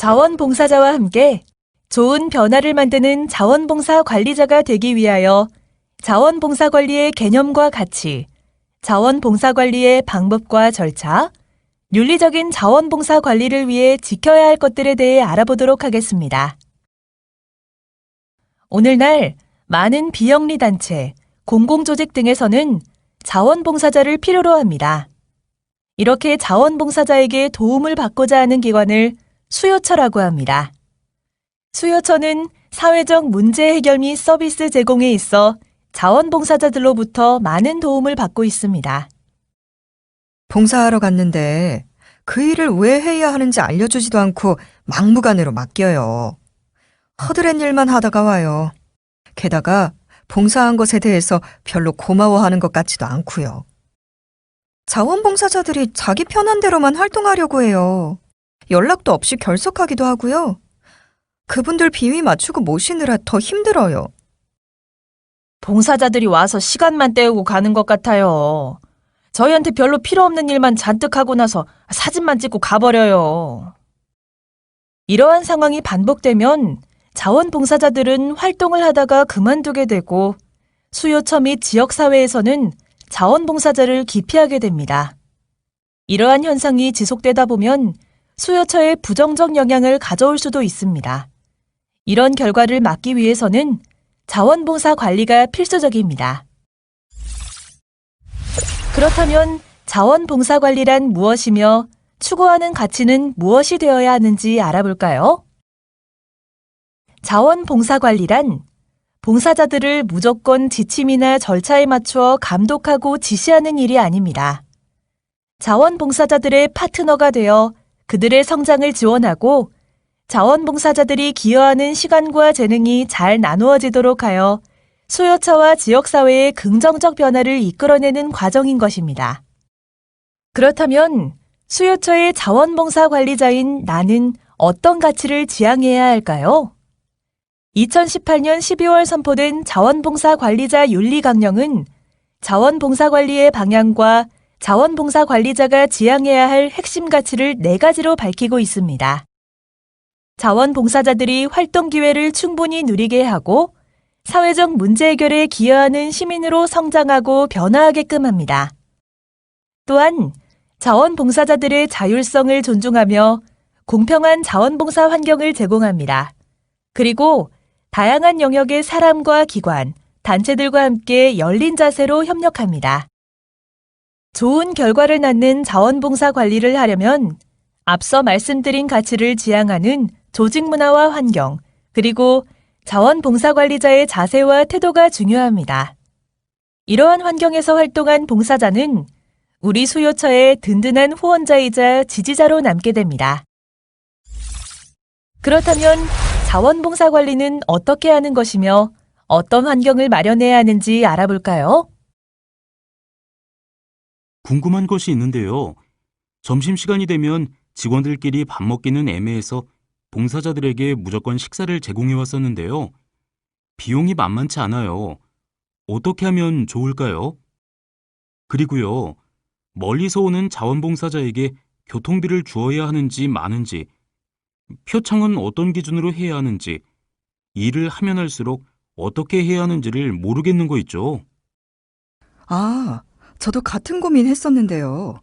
자원봉사자와 함께 좋은 변화를 만드는 자원봉사 관리자가 되기 위하여 자원봉사 관리의 개념과 가치, 자원봉사 관리의 방법과 절차, 윤리적인 자원봉사 관리를 위해 지켜야 할 것들에 대해 알아보도록 하겠습니다. 오늘날 많은 비영리 단체, 공공조직 등에서는 자원봉사자를 필요로 합니다. 이렇게 자원봉사자에게 도움을 받고자 하는 기관을 수요처라고 합니다. 수요처는 사회적 문제 해결 및 서비스 제공에 있어 자원봉사자들로부터 많은 도움을 받고 있습니다. 봉사하러 갔는데 그 일을 왜 해야 하는지 알려주지도 않고 막무가내로 맡겨요. 허드렛 일만 하다가 와요. 게다가 봉사한 것에 대해서 별로 고마워하는 것 같지도 않고요. 자원봉사자들이 자기 편한 대로만 활동하려고 해요. 연락도 없이 결석하기도 하고요. 그분들 비위 맞추고 모시느라 더 힘들어요. 봉사자들이 와서 시간만 때우고 가는 것 같아요. 저희한테 별로 필요 없는 일만 잔뜩 하고 나서 사진만 찍고 가버려요. 이러한 상황이 반복되면 자원봉사자들은 활동을 하다가 그만두게 되고 수요처 및 지역사회에서는 자원봉사자를 기피하게 됩니다. 이러한 현상이 지속되다 보면 수요처에 부정적 영향을 가져올 수도 있습니다. 이런 결과를 막기 위해서는 자원봉사 관리가 필수적입니다. 그렇다면 자원봉사 관리란 무엇이며 추구하는 가치는 무엇이 되어야 하는지 알아볼까요? 자원봉사 관리란 봉사자들을 무조건 지침이나 절차에 맞추어 감독하고 지시하는 일이 아닙니다. 자원봉사자들의 파트너가 되어 그들의 성장을 지원하고 자원봉사자들이 기여하는 시간과 재능이 잘 나누어지도록 하여 수요처와 지역사회의 긍정적 변화를 이끌어내는 과정인 것입니다. 그렇다면 수요처의 자원봉사 관리자인 나는 어떤 가치를 지향해야 할까요? 2018년 12월 선포된 자원봉사 관리자 윤리 강령은 자원봉사 관리의 방향과 자원봉사 관리자가 지향해야 할 핵심 가치를 4가지로 밝히고 있습니다. 자원봉사자들이 활동 기회를 충분히 누리게 하고 사회적 문제 해결에 기여하는 시민으로 성장하고 변화하게끔 합니다. 또한 자원봉사자들의 자율성을 존중하며 공평한 자원봉사 환경을 제공합니다. 그리고 다양한 영역의 사람과 기관, 단체들과 함께 열린 자세로 협력합니다. 좋은 결과를 낳는 자원봉사 관리를 하려면 앞서 말씀드린 가치를 지향하는 조직 문화와 환경, 그리고 자원봉사 관리자의 자세와 태도가 중요합니다. 이러한 환경에서 활동한 봉사자는 우리 수요처의 든든한 후원자이자 지지자로 남게 됩니다. 그렇다면 자원봉사 관리는 어떻게 하는 것이며 어떤 환경을 마련해야 하는지 알아볼까요? 궁금한 것이 있는데요. 점심시간이 되면 직원들끼리 밥 먹기는 애매해서 봉사자들에게 무조건 식사를 제공해 왔었는데요. 비용이 만만치 않아요. 어떻게 하면 좋을까요? 그리고요, 멀리서 오는 자원봉사자에게 교통비를 주어야 하는지 마는지, 표창은 어떤 기준으로 해야 하는지, 일을 하면 할수록 어떻게 해야 하는지를 모르겠는 거 있죠. 아, 저도 같은 고민 했었는데요.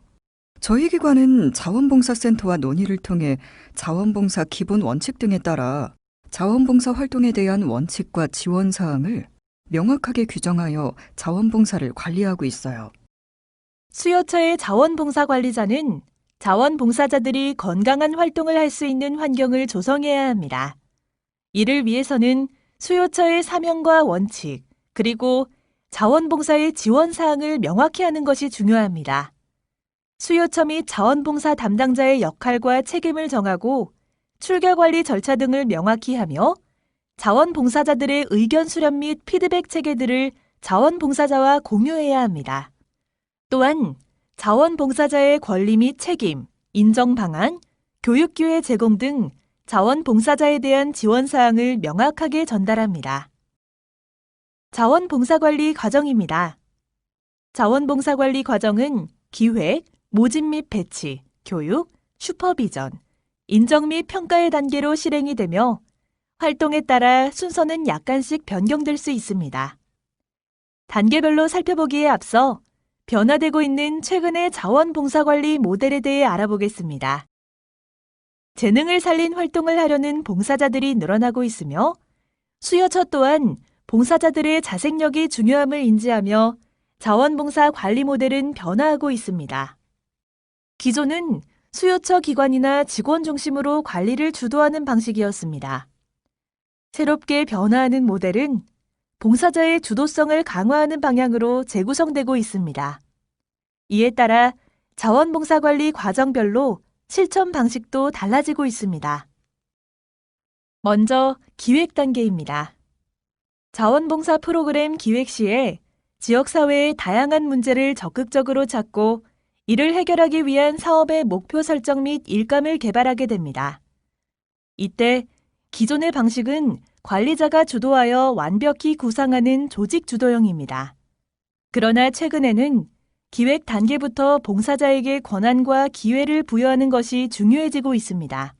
저희 기관은 자원봉사센터와 논의를 통해 자원봉사 기본 원칙 등에 따라 자원봉사 활동에 대한 원칙과 지원 사항을 명확하게 규정하여 자원봉사를 관리하고 있어요. 수요처의 자원봉사 관리자는 자원봉사자들이 건강한 활동을 할 수 있는 환경을 조성해야 합니다. 이를 위해서는 수요처의 사명과 원칙, 그리고 자원봉사의 지원 사항을 명확히 하는 것이 중요합니다. 수요처 및 자원봉사 담당자의 역할과 책임을 정하고 출결관리 절차 등을 명확히 하며 자원봉사자들의 의견 수렴 및 피드백 체계들을 자원봉사자와 공유해야 합니다. 또한 자원봉사자의 권리 및 책임, 인정 방안, 교육기회 제공 등 자원봉사자에 대한 지원 사항을 명확하게 전달합니다. 자원봉사관리 과정입니다. 자원봉사관리 과정은 기획, 모집 및 배치, 교육, 슈퍼비전, 인정 및 평가의 단계로 실행이 되며 활동에 따라 순서는 약간씩 변경될 수 있습니다. 단계별로 살펴보기에 앞서 변화되고 있는 최근의 자원봉사관리 모델에 대해 알아보겠습니다. 재능을 살린 활동을 하려는 봉사자들이 늘어나고 있으며 수요처 또한 봉사자들의 자생력이 중요함을 인지하며 자원봉사 관리 모델은 변화하고 있습니다. 기존은 수요처 기관이나 직원 중심으로 관리를 주도하는 방식이었습니다. 새롭게 변화하는 모델은 봉사자의 주도성을 강화하는 방향으로 재구성되고 있습니다. 이에 따라 자원봉사관리 과정별로 실천 방식도 달라지고 있습니다. 먼저 기획 단계입니다. 자원봉사 프로그램 기획 시에 지역사회의 다양한 문제를 적극적으로 찾고 이를 해결하기 위한 사업의 목표 설정 및 일감을 개발하게 됩니다. 이때 기존의 방식은 관리자가 주도하여 완벽히 구상하는 조직 주도형입니다. 그러나 최근에는 기획 단계부터 봉사자에게 권한과 기회를 부여하는 것이 중요해지고 있습니다.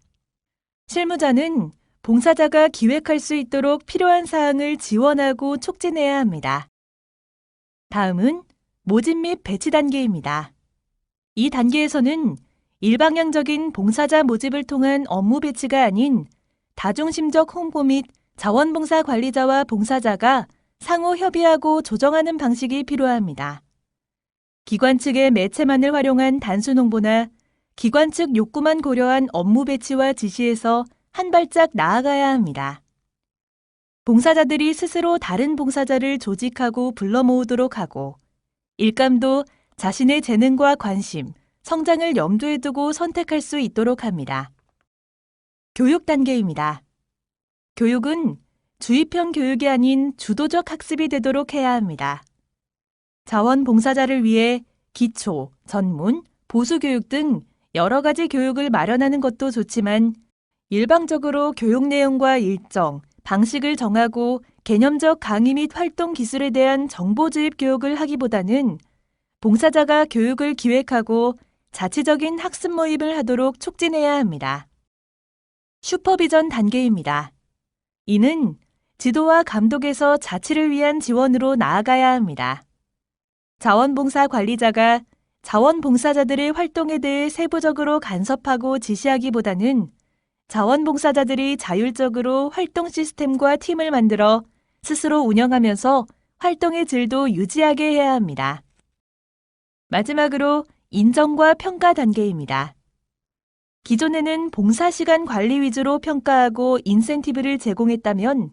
실무자는 봉사자가 기획할 수 있도록 필요한 사항을 지원하고 촉진해야 합니다. 다음은 모집 및 배치 단계입니다. 이 단계에서는 일방향적인 봉사자 모집을 통한 업무 배치가 아닌 다중심적 홍보 및 자원봉사 관리자와 봉사자가 상호 협의하고 조정하는 방식이 필요합니다. 기관 측의 매체만을 활용한 단순 홍보나 기관 측 욕구만 고려한 업무 배치와 지시에서 한 발짝 나아가야 합니다. 봉사자들이 스스로 다른 봉사자를 조직하고 불러 모으도록 하고 일감도 자신의 재능과 관심, 성장을 염두에 두고 선택할 수 있도록 합니다. 교육 단계입니다. 교육은 주입형 교육이 아닌 주도적 학습이 되도록 해야 합니다. 자원봉사자를 위해 기초, 전문, 보수교육 등 여러 가지 교육을 마련하는 것도 좋지만 일방적으로 교육 내용과 일정, 방식을 정하고 개념적 강의 및 활동 기술에 대한 정보 주입 교육을 하기보다는 봉사자가 교육을 기획하고 자치적인 학습 모임을 하도록 촉진해야 합니다. 슈퍼비전 단계입니다. 이는 지도와 감독에서 자치를 위한 지원으로 나아가야 합니다. 자원봉사 관리자가 자원봉사자들의 활동에 대해 세부적으로 간섭하고 지시하기보다는 자원봉사자들이 자율적으로 활동 시스템과 팀을 만들어 스스로 운영하면서 활동의 질도 유지하게 해야 합니다. 마지막으로 인정과 평가 단계입니다. 기존에는 봉사시간 관리 위주로 평가하고 인센티브를 제공했다면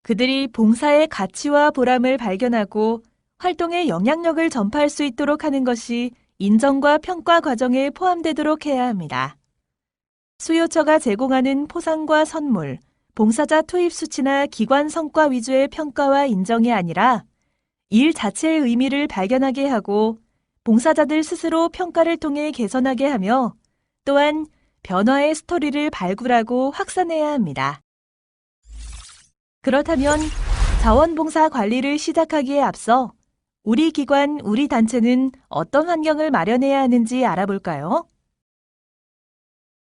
그들이 봉사의 가치와 보람을 발견하고 활동의 영향력을 전파할 수 있도록 하는 것이 인정과 평가 과정에 포함되도록 해야 합니다. 수요처가 제공하는 포상과 선물, 봉사자 투입 수치나 기관 성과 위주의 평가와 인정이 아니라 일 자체의 의미를 발견하게 하고 봉사자들 스스로 평가를 통해 개선하게 하며 또한 변화의 스토리를 발굴하고 확산해야 합니다. 그렇다면 자원봉사 관리를 시작하기에 앞서 우리 기관, 우리 단체는 어떤 환경을 마련해야 하는지 알아볼까요?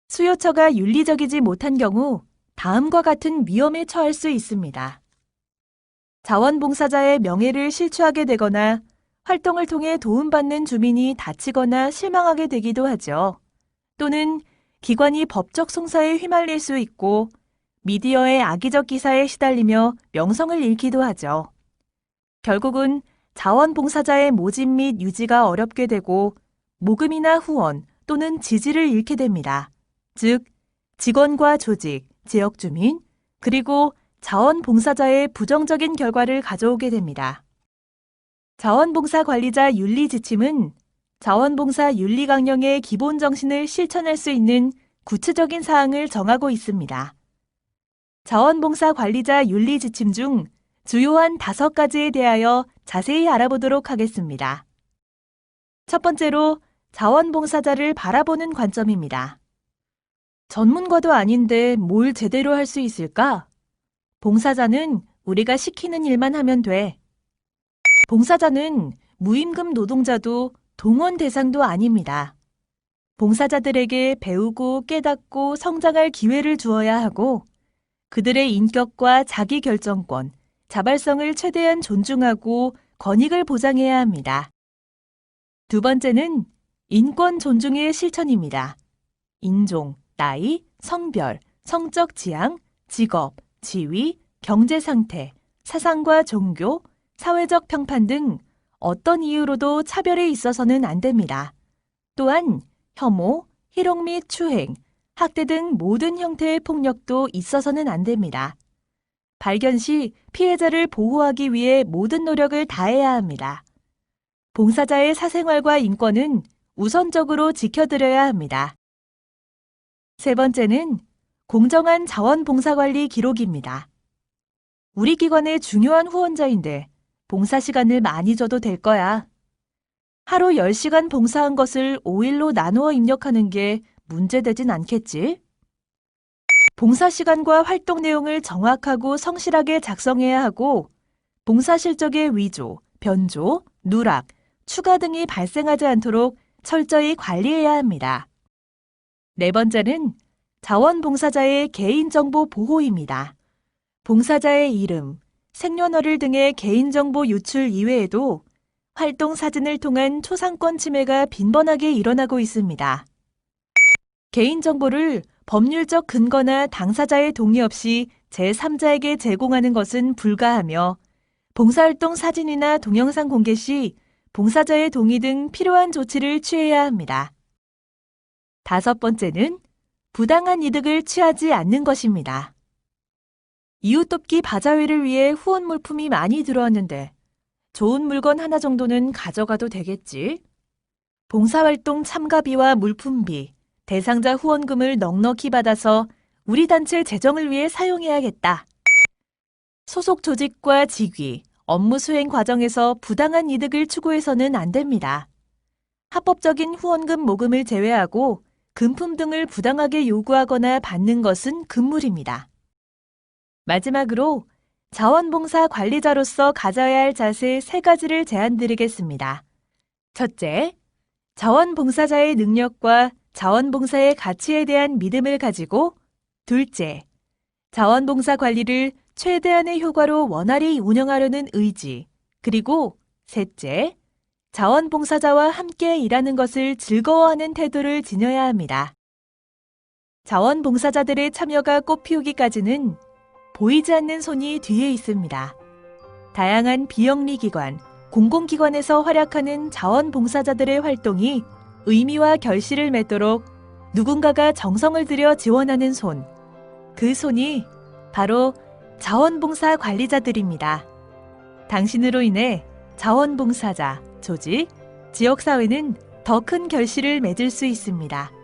수요처가 윤리적이지 못한 경우 다음과 같은 위험에 처할 수 있습니다. 자원봉사자의 명예를 실추하게 되거나 활동을 통해 도움받는 주민이 다치거나 실망하게 되기도 하죠. 또는 기관이 법적 송사에 휘말릴 수 있고 미디어의 악의적 기사에 시달리며 명성을 잃기도 하죠. 결국은 자원봉사자의 모집 및 유지가 어렵게 되고 모금이나 후원 또는 지지를 잃게 됩니다. 즉, 직원과 조직, 지역 주민, 그리고 자원봉사자의 부정적인 결과를 가져오게 됩니다. 자원봉사 관리자 윤리 지침은 자원봉사 윤리 강령의 기본 정신을 실천할 수 있는 구체적인 사항을 정하고 있습니다. 자원봉사 관리자 윤리 지침 중 주요한 5가지에 대하여 자세히 알아보도록 하겠습니다. 첫 번째로 자원봉사자를 바라보는 관점입니다. 전문가도 아닌데 뭘 제대로 할 수 있을까? 봉사자는 우리가 시키는 일만 하면 돼. 봉사자는 무임금 노동자도 동원 대상도 아닙니다. 봉사자들에게 배우고 깨닫고 성장할 기회를 주어야 하고 그들의 인격과 자기 결정권, 자발성을 최대한 존중하고 권익을 보장해야 합니다. 두 번째는 인권 존중의 실천입니다. 인종, 나이, 성별, 성적 지향, 직업, 지위, 경제 상태, 사상과 종교, 사회적 평판 등 어떤 이유로도 차별에 있어서는 안 됩니다. 또한 혐오, 희롱 및 추행, 학대 등 모든 형태의 폭력도 있어서는 안 됩니다. 발견 시 피해자를 보호하기 위해 모든 노력을 다해야 합니다. 봉사자의 사생활과 인권은 우선적으로 지켜드려야 합니다. 세 번째는 공정한 자원봉사관리 기록입니다. 우리 기관의 중요한 후원자인데 봉사 시간을 많이 줘도 될 거야. 하루 10시간 봉사한 것을 5일로 나누어 입력하는 게 문제되진 않겠지? 봉사 시간과 활동 내용을 정확하고 성실하게 작성해야 하고 봉사 실적의 위조, 변조, 누락, 추가 등이 발생하지 않도록 철저히 관리해야 합니다. 네 번째는 자원봉사자의 개인정보 보호입니다. 봉사자의 이름, 생년월일 등의 개인정보 유출 이외에도 활동 사진을 통한 초상권 침해가 빈번하게 일어나고 있습니다. 개인정보를 법률적 근거나 당사자의 동의 없이 제3자에게 제공하는 것은 불가하며 봉사활동 사진이나 동영상 공개 시 봉사자의 동의 등 필요한 조치를 취해야 합니다. 다섯 번째는 부당한 이득을 취하지 않는 것입니다. 이웃돕기 바자회를 위해 후원 물품이 많이 들어왔는데 좋은 물건 하나 정도는 가져가도 되겠지? 봉사활동 참가비와 물품비, 대상자 후원금을 넉넉히 받아서 우리 단체 재정을 위해 사용해야겠다. 소속 조직과 직위, 업무 수행 과정에서 부당한 이득을 추구해서는 안 됩니다. 합법적인 후원금 모금을 제외하고 금품 등을 부당하게 요구하거나 받는 것은 금물입니다. 마지막으로 자원봉사 관리자로서 가져야 할 자세 3가지를 제안드리겠습니다. 첫째, 자원봉사자의 능력과 자원봉사의 가치에 대한 믿음을 가지고 둘째, 자원봉사 관리를 최대한의 효과로 원활히 운영하려는 의지 그리고 셋째, 자원봉사자와 함께 일하는 것을 즐거워하는 태도를 지녀야 합니다. 자원봉사자들의 참여가 꽃피우기까지는 보이지 않는 손이 뒤에 있습니다. 다양한 비영리 기관, 공공기관에서 활약하는 자원봉사자들의 활동이 의미와 결실을 맺도록 누군가가 정성을 들여 지원하는 손, 그 손이 바로 자원봉사 관리자들입니다. 당신으로 인해 자원봉사자, 조직, 지역사회는 더 큰 결실을 맺을 수 있습니다.